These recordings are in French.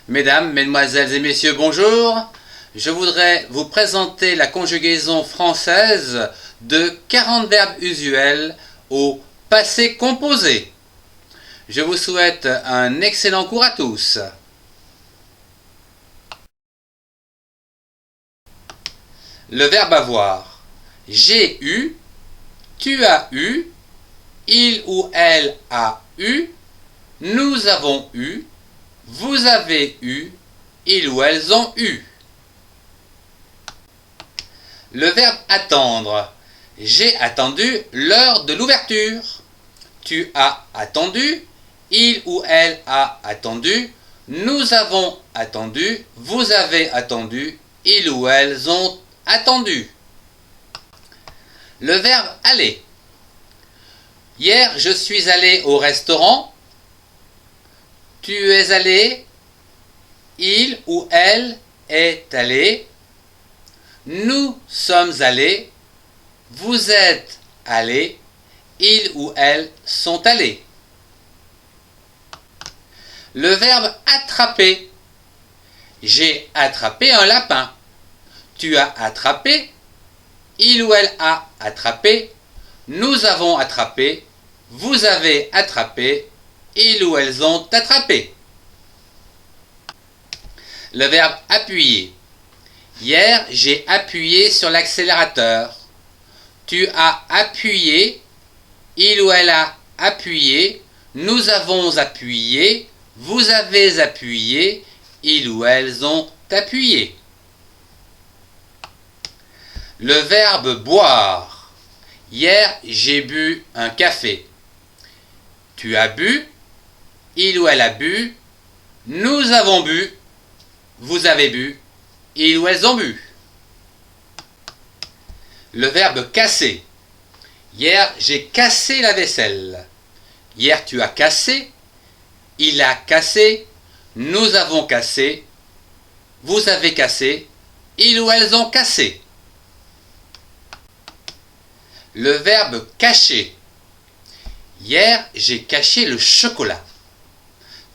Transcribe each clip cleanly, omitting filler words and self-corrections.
Mesdames, Mesdemoiselles et Messieurs, bonjour. Je voudrais vous présenter la conjugaison française de 40 verbes usuels au passé composé. Je vous souhaite un excellent cours à tous. Le verbe avoir. J'ai eu, tu as eu, il ou elle a eu, nous avons eu, vous avez eu, ils ou elles ont eu. Le verbe attendre. J'ai attendu l'heure de l'ouverture. Tu as attendu, il ou elle a attendu, nous avons attendu, vous avez attendu, ils ou elles ont attendu. Le verbe aller. Hier, je suis allé au restaurant. Tu es allé, il ou elle est allé, nous sommes allés, vous êtes allés, ils ou elles sont allés. Le verbe attraper. J'ai attrapé un lapin. Tu as attrapé, il ou elle a attrapé, nous avons attrapé, vous avez attrapé, ils ou elles ont attrapé. Le verbe appuyer. Hier, j'ai appuyé sur l'accélérateur. Tu as appuyé, il ou elle a appuyé, nous avons appuyé, vous avez appuyé, ils ou elles ont appuyé. Le verbe boire. Hier, j'ai bu un café. Tu as bu, il ou elle a bu, nous avons bu, vous avez bu, ils ou elles ont bu. Le verbe casser. Hier, j'ai cassé la vaisselle. Hier, tu as cassé, il a cassé, nous avons cassé, vous avez cassé, ils ou elles ont cassé. Le verbe cacher. Hier, j'ai caché le chocolat.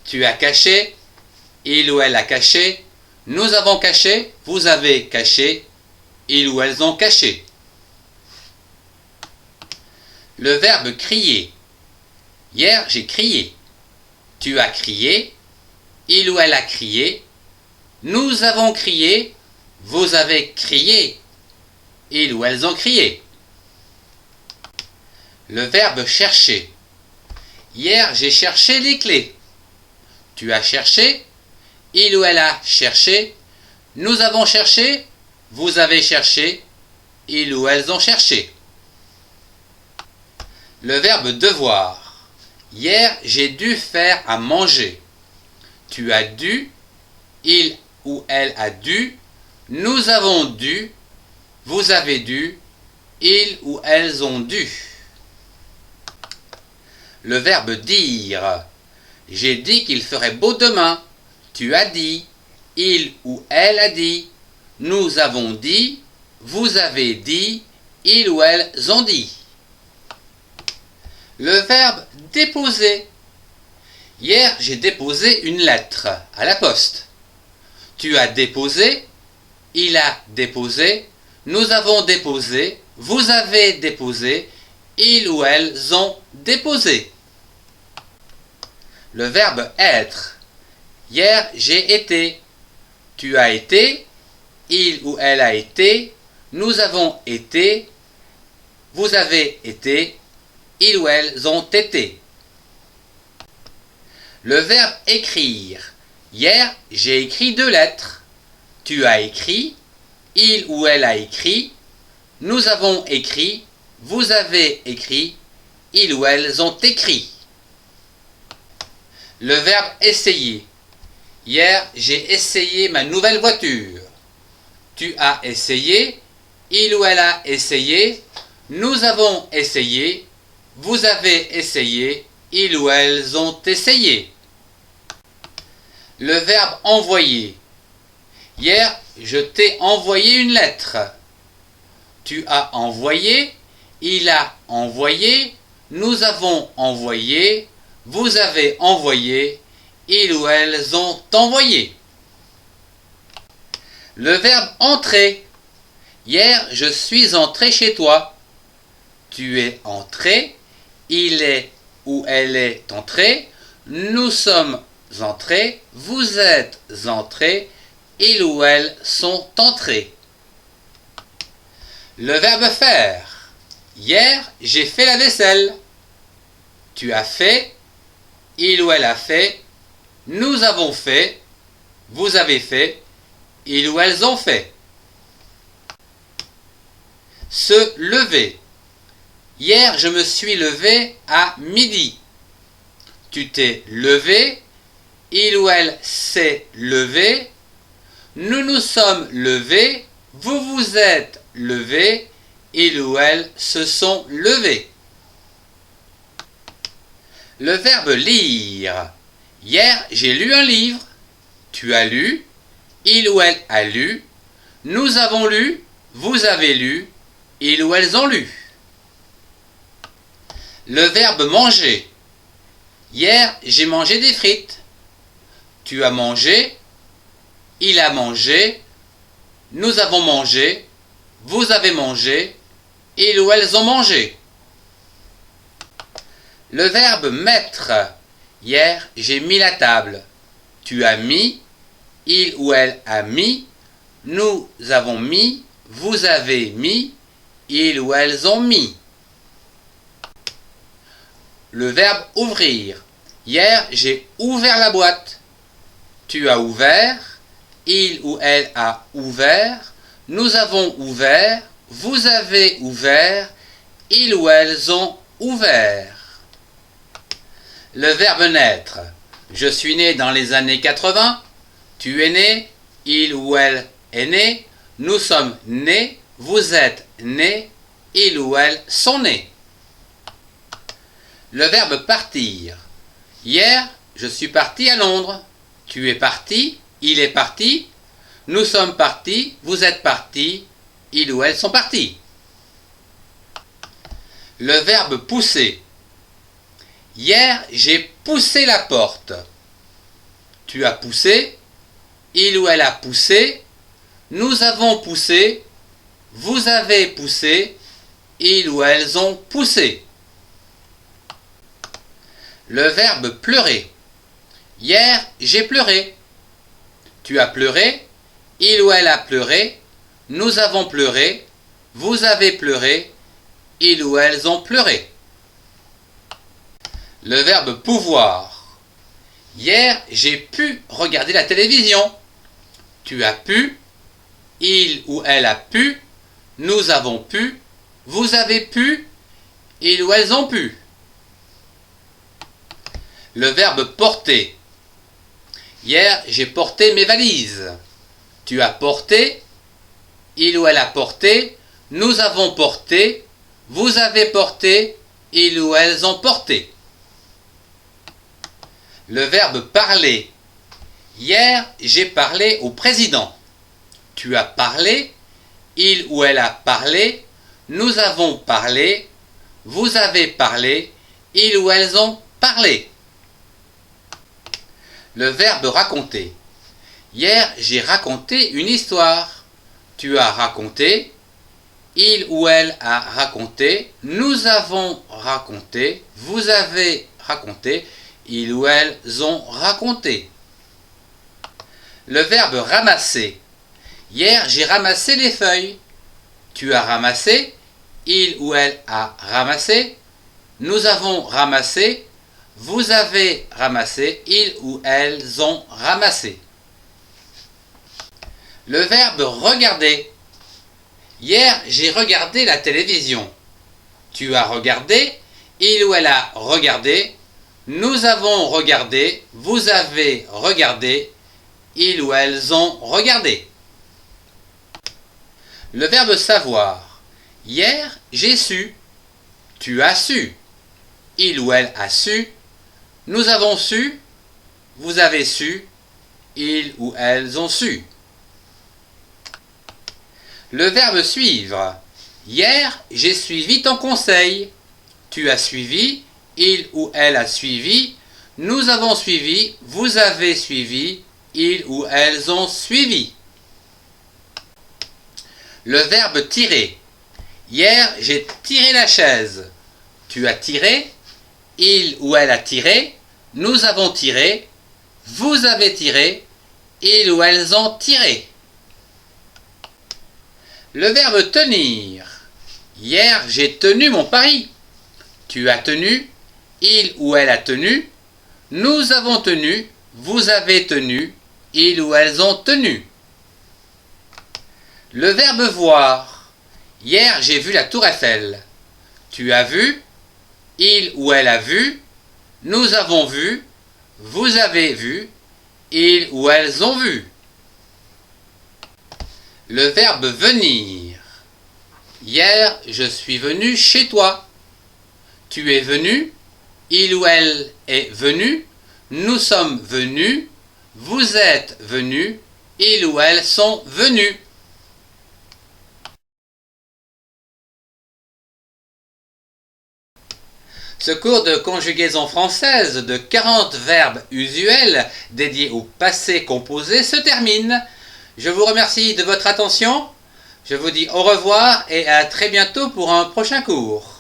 Tu as caché, il ou elle a caché, nous avons caché, vous avez caché, ils ou elles ont caché. Le verbe crier. Hier, j'ai crié. Tu as crié, il ou elle a crié, nous avons crié, vous avez crié, ils ou elles ont crié. Le verbe chercher. Hier, j'ai cherché les clés. Tu as cherché, il ou elle a cherché, nous avons cherché, vous avez cherché, ils ou elles ont cherché. Le verbe devoir. Hier, j'ai dû faire à manger. Tu as dû, il ou elle a dû, nous avons dû, vous avez dû, ils ou elles ont dû. Le verbe dire. J'ai dit qu'il ferait beau demain. Tu as dit, il ou elle a dit, nous avons dit, vous avez dit, ils ou elles ont dit. Le verbe déposer. Hier, j'ai déposé une lettre à la poste. Tu as déposé, il a déposé, nous avons déposé, vous avez déposé, ils ou elles ont déposé. Le verbe être. Hier, j'ai été. Tu as été, il ou elle a été, nous avons été, vous avez été, ils ou elles ont été. Le verbe écrire. Hier, j'ai écrit 2 lettres. Tu as écrit, il ou elle a écrit, nous avons écrit, vous avez écrit, ils ou elles ont écrit. Le verbe essayer. Hier, j'ai essayé ma nouvelle voiture. Tu as essayé, il ou elle a essayé, nous avons essayé, vous avez essayé, ils ou elles ont essayé. Le verbe envoyer. Hier, je t'ai envoyé une lettre. Tu as envoyé, il a envoyé, nous avons envoyé, vous avez envoyé, ils ou elles ont envoyé. Le verbe entrer. Hier, je suis entré chez toi. Tu es entré. Il est ou elle est entrée. Nous sommes entrés. Vous êtes entrés. Il ou elles sont entrés. Le verbe faire. Hier, j'ai fait la vaisselle. Tu as fait. Il ou elle a fait. Nous avons fait. Vous avez fait. Ils ou elles ont fait. Se lever. Hier, je me suis levé à midi. Tu t'es levé. Il ou elle s'est levé. Nous nous sommes levés. Vous vous êtes levés. Il ou elles se sont levés. Le verbe lire. Hier, j'ai lu un livre. Tu as lu. Il ou elle a lu. Nous avons lu. Vous avez lu. Ils ou elles ont lu. Le verbe manger. Hier, j'ai mangé des frites. Tu as mangé. Il a mangé. Nous avons mangé. Vous avez mangé. Ils ou elles ont mangé. Le verbe mettre. Hier, j'ai mis la table. Tu as mis. Il ou elle a mis. Nous avons mis. Vous avez mis. Ils ou elles ont mis. Le verbe ouvrir. Hier, j'ai ouvert la boîte. Tu as ouvert. Il ou elle a ouvert. Nous avons ouvert. Vous avez ouvert. Ils ou elles ont ouvert. Le verbe naître. Je suis né dans les années 80. Tu es né. Il ou elle est né. Nous sommes nés. Vous êtes nés. Ils ou elles sont nés. Le verbe partir. Hier, je suis parti à Londres. Tu es parti. Il est parti. Nous sommes partis. Vous êtes partis. Ils ou elles sont partis. Le verbe pousser. Hier, j'ai poussé la porte. Tu as poussé. Il ou elle a poussé. Nous avons poussé. Vous avez poussé. Ils ou elles ont poussé. Le verbe pleurer. Hier, j'ai pleuré. Tu as pleuré. Il ou elle a pleuré. Nous avons pleuré. Vous avez pleuré. Ils ou elles ont pleuré. Le verbe pouvoir. Hier, j'ai pu regarder la télévision. Tu as pu. Il ou elle a pu. Nous avons pu. Vous avez pu. Ils ou elles ont pu. Le verbe porter. Hier, j'ai porté mes valises. Tu as porté. Il ou elle a porté. Nous avons porté. Vous avez porté. Ils ou elles ont porté. Le verbe parler. Hier, j'ai parlé au président. Tu as parlé. Il ou elle a parlé. Nous avons parlé. Vous avez parlé. Ils ou elles ont parlé. Le verbe raconter. Hier, j'ai raconté une histoire. Tu as raconté. Il ou elle a raconté. Nous avons raconté. Vous avez raconté. Ils ou elles ont raconté. Le verbe ramasser. Hier, j'ai ramassé les feuilles. Tu as ramassé. Il ou elle a ramassé. Nous avons ramassé. Vous avez ramassé. Ils ou elles ont ramassé. Le verbe regarder. Hier, j'ai regardé la télévision. Tu as regardé. Il ou elle a regardé. Nous avons regardé. Vous avez regardé. Ils ou elles ont regardé. Le verbe savoir. Hier, j'ai su. Tu as su. Il ou elle a su. Nous avons su. Vous avez su. Ils ou elles ont su. Le verbe suivre. Hier, j'ai suivi ton conseil. Tu as suivi. Il ou elle a suivi. Nous avons suivi. Vous avez suivi. Ils ou elles ont suivi. Le verbe tirer. Hier, j'ai tiré la chaise. Tu as tiré. Il ou elle a tiré. Nous avons tiré. Vous avez tiré. Ils ou elles ont tiré. Le verbe tenir. Hier, j'ai tenu mon pari. Tu as tenu. Il ou elle a tenu. Nous avons tenu. Vous avez tenu. Ils ou elles ont tenu. Le verbe voir. Hier, j'ai vu la tour Eiffel. Tu as vu. Il ou elle a vu. Nous avons vu. Vous avez vu. Ils ou elles ont vu. Le verbe venir. Hier, je suis venu chez toi. Tu es venu. Il ou elle est venu. Nous sommes venus. Vous êtes venus. Ils ou elles sont venus. Ce cours de conjugaison française de 40 verbes usuels dédiés au passé composé se termine. Je vous remercie de votre attention. Je vous dis au revoir et à très bientôt pour un prochain cours.